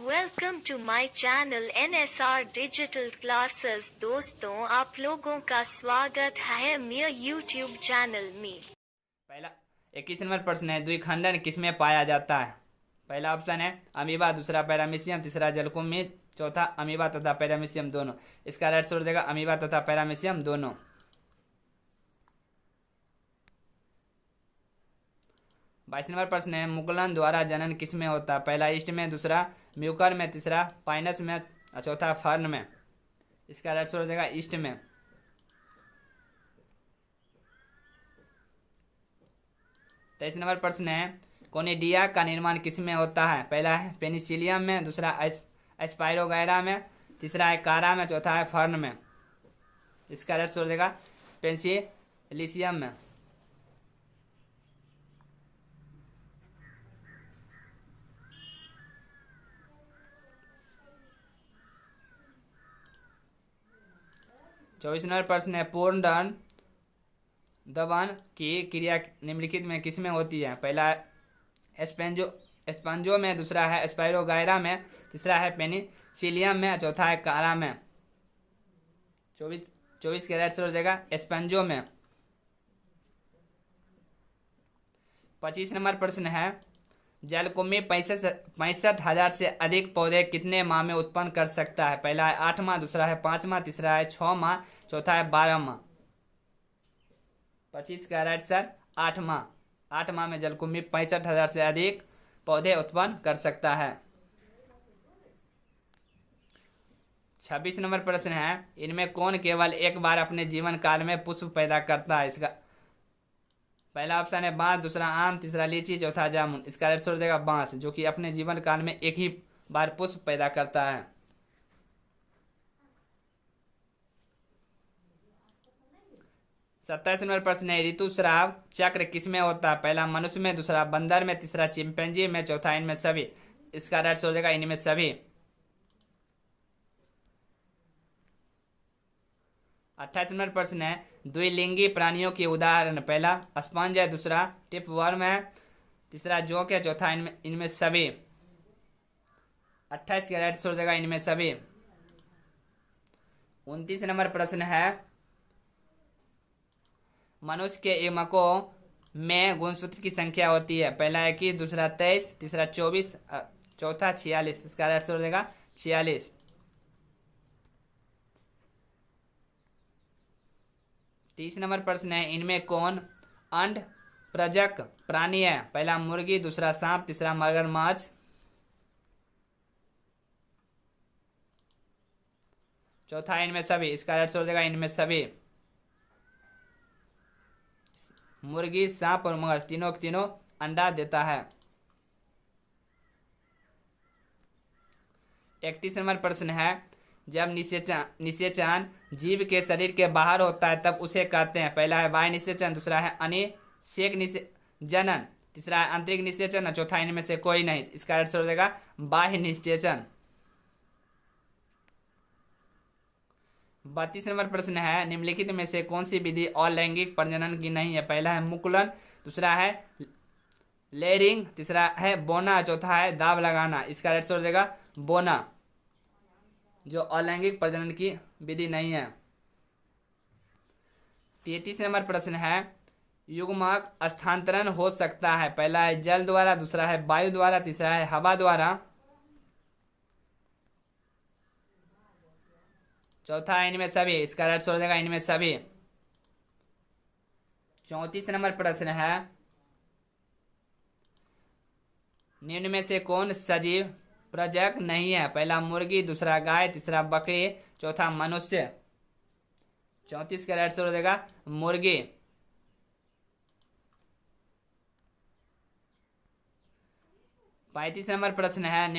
Welcome to my channel NSR digital classes. दोस्तों, आप लोगों का स्वागत है मेरे यूट्यूब चैनल में। पहला 21 नंबर प्रश्न है, द्विखंडन किसमें पाया जाता है? पहला ऑप्शन है अमीबा, दूसरा पैरामीशियम, तीसरा जलकुंभी, चौथा अमीबा तथा पैरामीशियम दोनों। इसका राइट आंसर हो जाएगा अमीबा तथा पैरामीशियम दोनों। 22 नंबर प्रश्न है, मुकुलन द्वारा जनन किसमें होता है? पहला ईस्ट में, दूसरा म्यूकर में, तीसरा पाइनस में, चौथा फर्न में। इसका राइट आंसर हो जाएगा ईस्ट में। 23 नंबर प्रश्न है, कोनिडिया का निर्माण किसमें होता है? पहला है पेनिसिलियम में, दूसरा एस्पाइरोगायरा में, तीसरा है कारा में, चौथा है फर्न में। इसका राइट आंसर हो जाएगा पेनिसिलियम में। 24 नंबर प्रश्न है, पूर्ण दबान की क्रिया निम्नलिखित में किसमें होती है? पहला एस्पेंजो में, दूसरा है एस्पाइरोगायरा में, तीसरा है पेनिसिलियम में, चौथा है कारा में। 24 के राइट आंसर हो जाएगा एस्पेंजो में। 25 नंबर प्रश्न है, जलकुंभी 65,000 से अधिक पौधे कितने माह में उत्पन्न कर सकता है? पहला है 8 माह, दूसरा है 5 माह, तीसरा है 6 माह, चौथा है 12 माह। 25 का राइट आंसर 8 माह। 8 माह में जलकुंभी 65,000 से अधिक पौधे उत्पन्न कर सकता है। 26 नंबर प्रश्न है, इनमें कौन केवल एक बार अपने जीवन काल में पुष्प पैदा करता है? इसका पहला ऑप्शन है बांस, दूसरा आम, तीसरा लीची, चौथा जामुन। इसका राइट आंसर हो जाएगा बांस, जो कि अपने जीवन काल में एक ही बार पुष्प पैदा करता है। 27 नंबर प्रश्न है, ऋतुस्राव चक्र किसमें होता है? पहला मनुष्य में, दूसरा बंदर में, तीसरा चिंपैंजी में, चौथा इनमें सभी। इसका राइट आंसर हो जाएगा इनमें सभी। 28 नंबर प्रश्न है, द्विलिंगी प्राणियों के उदाहरण। पहला स्पंज है, दूसरा टिपवर्म है, तीसरा जोंक है, चौथा इनमें सभी। 28 का राइट आंसर हो जाएगा इनमें सभी। 29 नंबर प्रश्न है, मनुष्य के एमकों में गुणसूत्र की संख्या होती है? पहला 21, दूसरा 23, तीसरा 24, चौथा 46। इसका राइट आंसर हो जाएगा 46। 30 नंबर प्रश्न है, इनमें कौन अंड प्रजक प्राणी है? पहला मुर्गी, दूसरा सांप, तीसरा मगरमच्छ, चौथा इनमें सभी। इसका राइट आंसर हो जाएगा इनमें सभी। मुर्गी, सांप और मगर तीनों के तीनों अंडा देता है। 31 नंबर प्रश्न है, जब निषेचन जीव के शरीर के बाहर होता है तब उसे कहते हैं? पहला है बाह्य निषेचन, दूसरा है अनिषेक जनन, तीसरा है आंतरिक निषेचन, चौथा इनमें से कोई नहीं। इसका आंसर हो जाएगा बाह्य निषेचन। 32 नंबर प्रश्न है, निम्नलिखित में से कौन सी विधि अलैंगिक प्रजनन की नहीं है? पहला है मुकुलन, दूसरा है लेयरिंग, तीसरा है बोना, चौथा है दाब लगाना। इसका राइट आंसर हो जाएगा बोना, जो अलैंगिक प्रजनन की विधि नहीं है। 33 नंबर प्रश्न है, युग्मक स्थानांतरण हो सकता है? पहला है जल द्वारा, दूसरा है वायु द्वारा, तीसरा है हवा द्वारा, चौथा है इनमें सभी। इसका राइट आंसर हो जाएगा इनमें सभी। 34 नंबर प्रश्न है, निम्न में से कौन सजीव प्रजक नहीं है? पहला मुर्गी, दूसरा गाय, तीसरा बकरी, चौथा मनुष्य। 34 का राइट आंसर हो जाएगा मुर्गी। 35 नंबर प्रश्न है,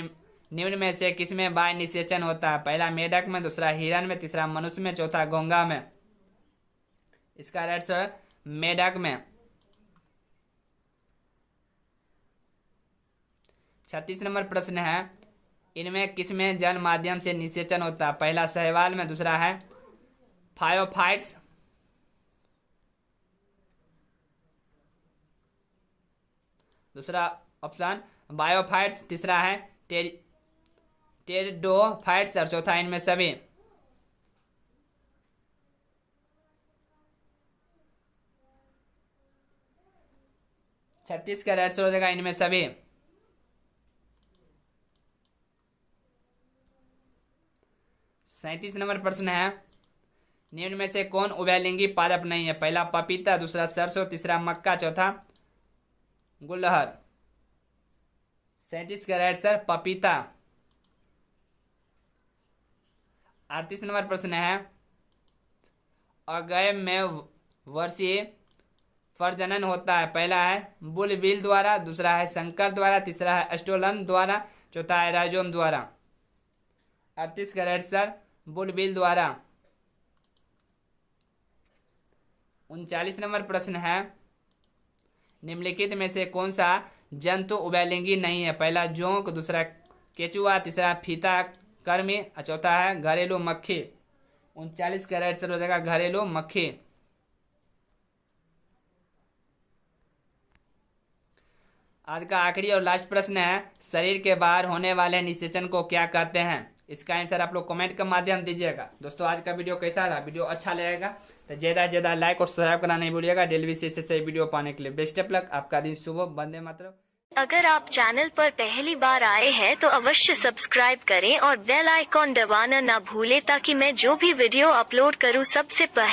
निम्न में से किसमें बाह्य निषेचन होता है? पहला मेढक में, दूसरा हिरण में, तीसरा मनुष्य में, चौथा घोंघा में। इसका राइट आंसर मेढक में। 36 नंबर प्रश्न है, इनमें किसमें जल माध्यम से निषेचन होता है? पहला शैवाल में, दूसरा है फायोफाइट्स, दूसरा ऑप्शन बायोफाइट्स, तीसरा है टेरिडोफाइट्स और चौथा इनमें सभी। छत्तीस का राइट आंसर हो जाएगा इनमें सभी। 37 नंबर प्रश्न है, निम्न में से कौन उभयलिंगी पादप नहीं है? पहला पपीता, दूसरा सरसों, तीसरा मक्का, चौथा गुलहर। 37 का राइट आंसर पपीता। 38 नंबर प्रश्न है, अगैम में वर्षीय प्रजनन होता है? पहला है बुलबिल द्वारा, दूसरा है संकर द्वारा, तीसरा है एस्टोलन द्वारा, चौथा है राइजोम द्वारा। 38 का राइट आंसर बुलबिल द्वारा। 39 नंबर प्रश्न है, निम्नलिखित में से कौन सा जंतु उभयलिंगी नहीं है? पहला जोंक, दूसरा केचुआ, तीसरा फीता कर्मी, चौथा है घरेलू मक्खी। 39 का राइट आंसर हो जाएगा घरेलू मक्खी। आज का आखिरी और लास्ट प्रश्न है, शरीर के बाहर होने वाले निषेचन को क्या कहते हैं? इसका आंसर आप लोग कमेंट के माध्यम दीजिएगा। दोस्तों आज का वीडियो कैसा रहा? वीडियो अच्छा लगेगा तो ज़्यादा से ज़्यादा लाइक और सब्सक्राइब करना नहीं भूलिएगा। डेली बेसिस से सही वीडियो पाने के लिए बेस्ट ऑफ लक। आपका दिन शुभ हो। वंदे मातरम। अगर आप चैनल पर पहली बार आए हैं तो अवश्य सब्सक्राइब करें और बेल आइकॉन दबाना ना भूलें ताकि मैं जो भी वीडियो अपलोड करूं सबसे पहले